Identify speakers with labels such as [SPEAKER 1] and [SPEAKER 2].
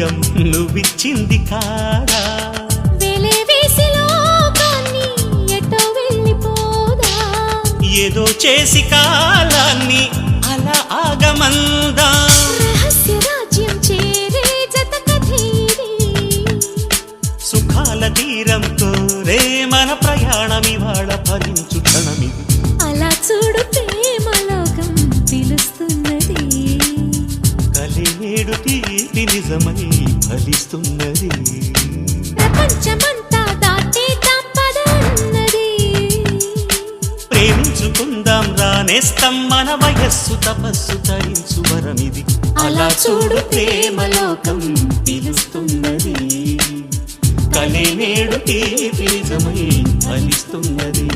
[SPEAKER 1] వేగం నువ్విచ్చింది కాదా ఏదో చేసి కాలాన్ని అలా ఆగమందా
[SPEAKER 2] రహస్య రాజ్యం చేరే జత కథీరి
[SPEAKER 1] సుఖాల తీరంతో రే మన ప్రయాణం ఇవాళ ఫలించు క్షణమిది
[SPEAKER 2] అలా చూడు ప్రేమలోకం పిలుస్తున్నది
[SPEAKER 1] కలినేడు తీపి నిజమై ఫలిస్తున్నది
[SPEAKER 2] ప్రపంచమంతా దాటేద్దాం పదన్నది
[SPEAKER 1] ప్రేమించుకుందాం రానేస్తాం మన వయస్సు తపస్సు తరించు వరమిది
[SPEAKER 2] అలా చూడు
[SPEAKER 1] ప్రేమలోకం పిలుస్తున్నది కలినేడు తీపి నిజమై ఫలిస్తున్నది